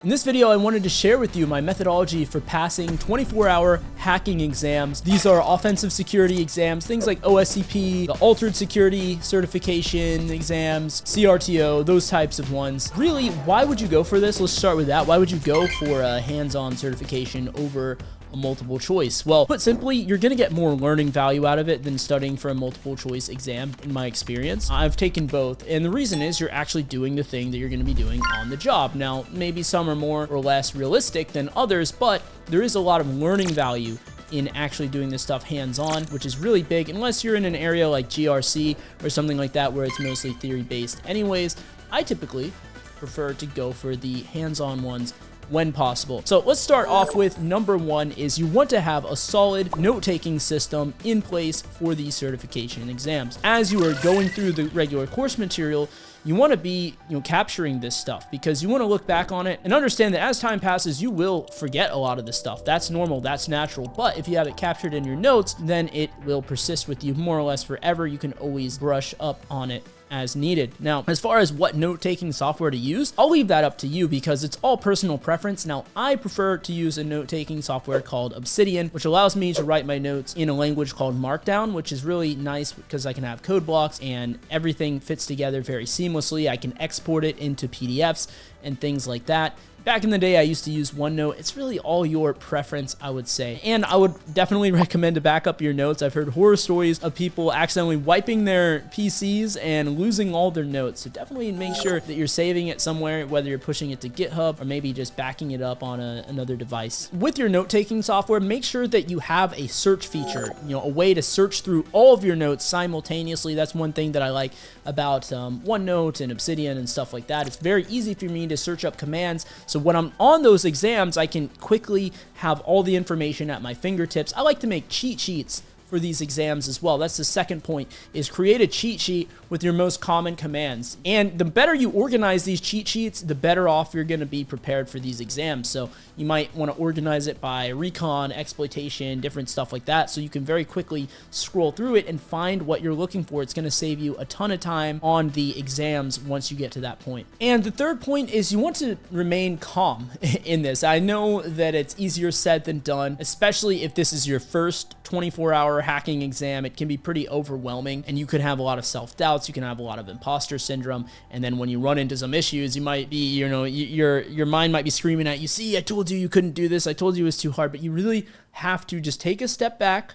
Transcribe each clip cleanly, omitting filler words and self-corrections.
In this video, I wanted to share with you my methodology for passing 24-hour hacking exams. These are offensive security exams, things like OSCP, the Altered Security Certification exams, CRTO, those types of ones. Really, why would you go for this? Let's start with that. Why would you go for a hands-on certification over a multiple choice? Well, put simply, you're going to get more learning value out of it than studying for a multiple choice exam, in my experience. I've taken both, and the reason is you're actually doing the thing that you're going to be doing on the job. Now, maybe some are more or less realistic than others, but there is a lot of learning value in actually doing this stuff hands-on, which is really big, unless you're in an area like GRC or something like that where it's mostly theory-based. Anyways, I typically prefer to go for the hands-on ones when possible. So let's start off with number one is you want to have a solid note-taking system in place for these certification exams. As you are going through the regular course material, you want to be, capturing this stuff because you want to look back on it and understand that as time passes, you will forget a lot of this stuff. That's normal, that's natural. But if you have it captured in your notes, then it will persist with you more or less forever. You can always brush up on it as needed. Now, as far as what note-taking software to use, I'll leave that up to you because it's all personal preference. Now, I prefer to use a note-taking software called Obsidian, which allows me to write my notes in a language called Markdown, which is really nice because I can have code blocks and everything fits together very seamlessly. I can export it into PDFs and things like that. Back in the day, I used to use OneNote. It's really all your preference, I would say. And I would definitely recommend to back up your notes. I've heard horror stories of people accidentally wiping their PCs and losing all their notes. So definitely make sure that you're saving it somewhere, whether you're pushing it to GitHub or maybe just backing it up on another device. With your note-taking software, make sure that you have a search feature, a way to search through all of your notes simultaneously. That's one thing that I like about OneNote and Obsidian and stuff like that. It's very easy for me to search up commands. So when I'm on those exams, I can quickly have all the information at my fingertips. I like to make cheat sheets for these exams as well. That's the second point, is create a cheat sheet with your most common commands. And the better you organize these cheat sheets, the better off you're going to be prepared for these exams. So you might want to organize it by recon, exploitation, different stuff like that, so you can very quickly scroll through it and find what you're looking for. It's going to save you a ton of time on the exams once you get to that point. And the third point is you want to remain calm in this. I know that it's easier said than done, especially if this is your first 24-hour hacking exam. It can be pretty overwhelming and you could have a lot of self-doubts, you can have a lot of imposter syndrome, and then when you run into some issues, you might be, your mind might be screaming at you, see, I told you you couldn't do this, I told you it was too hard. But you really have to just take a step back,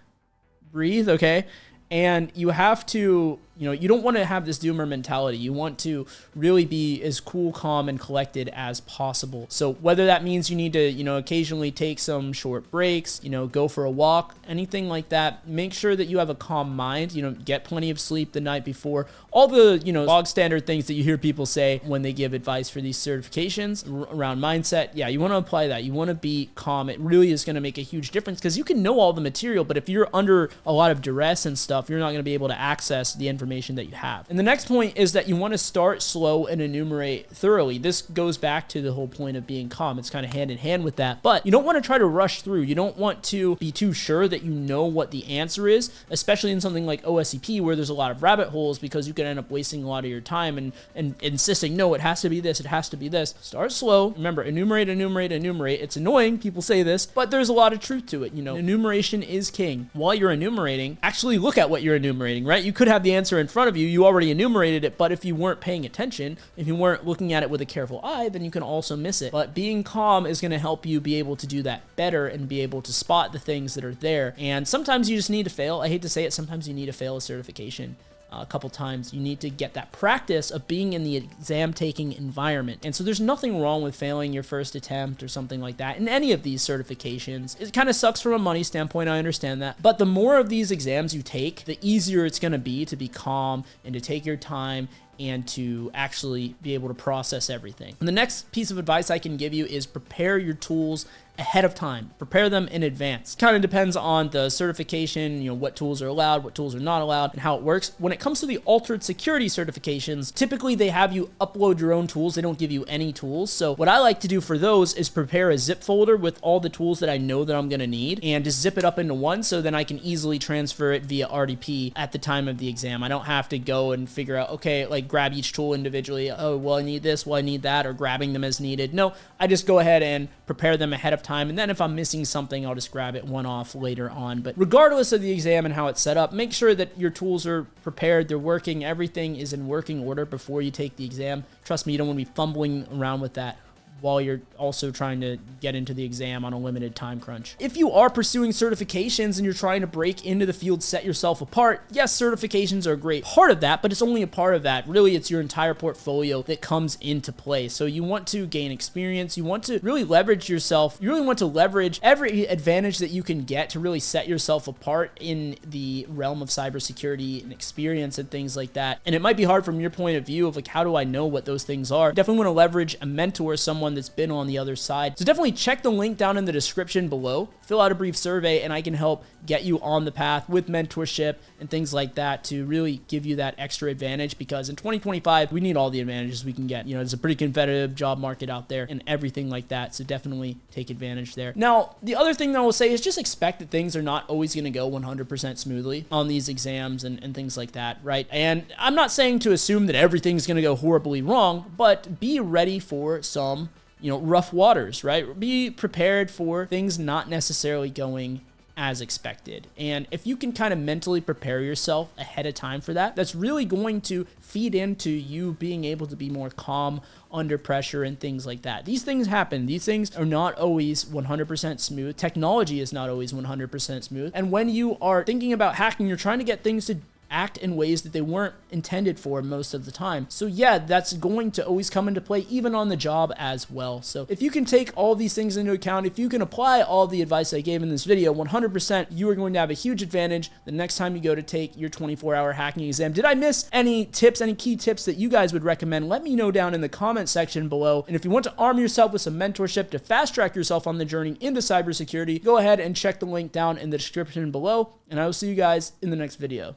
breathe, okay? And you have to, you don't want to have this doomer mentality. You want to really be as cool, calm, and collected as possible. So whether that means you need to, occasionally take some short breaks, go for a walk, anything like that, make sure that you have a calm mind, get plenty of sleep the night before. All the, log standard things that you hear people say when they give advice for these certifications around mindset. Yeah, you want to apply that. You want to be calm. It really is going to make a huge difference because you can know all the material, but if you're under a lot of duress and stuff, you're not going to be able to access the information that you have. And the next point is that you want to start slow and enumerate thoroughly. This goes back to the whole point of being calm. It's kind of hand in hand with that, but you don't want to try to rush through. You don't want to be too sure that you know what the answer is, especially in something like OSCP where there's a lot of rabbit holes, because you could end up wasting a lot of your time and insisting, no, it has to be this, it has to be this. Start slow. Remember, enumerate, enumerate, enumerate. It's annoying, people say this, but there's a lot of truth to it. Enumeration is king. While you're enumerating, actually look at what you're enumerating, right? You could have the answer in front of you. You already enumerated it, but if you weren't paying attention, if you weren't looking at it with a careful eye, then you can also miss it. But being calm is going to help you be able to do that better and be able to spot the things that are there. And sometimes you just need to fail. I hate to say it, sometimes you need to fail a certification a couple times. You need to get that practice of being in the exam-taking environment. And so there's nothing wrong with failing your first attempt or something like that in any of these certifications. It kind of sucks from a money standpoint, I understand that. But the more of these exams you take, the easier it's going to be calm and to take your time and to actually be able to process everything. And the next piece of advice I can give you is prepare your tools ahead of time. Prepare them in advance. Kind of depends on the certification, what tools are allowed, what tools are not allowed, and how it works. When it comes to the Altered Security certifications, typically they have you upload your own tools. They don't give you any tools. So what I like to do for those is prepare a zip folder with all the tools that I know that I'm going to need and just zip it up into one, so then I can easily transfer it via RDP at the time of the exam. I don't have to go and figure out, okay, like like grab each tool individually. Oh, well, I need this, well, I need that, or grabbing them as needed. No, I just go ahead and prepare them ahead of time, and then if I'm missing something, I'll just grab it one off later on. But regardless of the exam and how it's set up, make sure that your tools are prepared, they're working, everything is in working order before you take the exam. Trust me, you don't want to be fumbling around with that while you're also trying to get into the exam on a limited time crunch. If you are pursuing certifications and you're trying to break into the field, set yourself apart, yes, certifications are a great part of that, but it's only a part of that. Really, it's your entire portfolio that comes into play. So you want to gain experience, you want to really leverage yourself, you really want to leverage every advantage that you can get to really set yourself apart in the realm of cybersecurity and experience and things like that. And it might be hard from your point of view of like, how do I know what those things are? Definitely want to leverage a mentor, someone that's been on the other side. So definitely check the link down in the description below, fill out a brief survey, and I can help get you on the path with mentorship and things like that to really give you that extra advantage, because in 2025, we need all the advantages we can get. You know, there's a pretty competitive job market out there and everything like that. So definitely take advantage there. Now, the other thing that I will say is just expect that things are not always going to go 100% smoothly on these exams and things like that, right? And I'm not saying to assume that everything's going to go horribly wrong, but be ready for some, you know, rough waters, right? Be prepared for things not necessarily going as expected. And if you can kind of mentally prepare yourself ahead of time for that, that's really going to feed into you being able to be more calm under pressure and things like that. These things happen. These things are not always 100% smooth. Technology is not always 100% smooth. And when you are thinking about hacking, you're trying to get things to act in ways that they weren't intended for most of the time. So yeah, that's going to always come into play even on the job as well. So if you can take all these things into account, if you can apply all the advice I gave in this video, 100%, you are going to have a huge advantage the next time you go to take your 24-hour hacking exam. Did I miss any tips, any key tips that you guys would recommend? Let me know down in the comment section below. And if you want to arm yourself with some mentorship to fast track yourself on the journey into cybersecurity, go ahead and check the link down in the description below, and I will see you guys in the next video.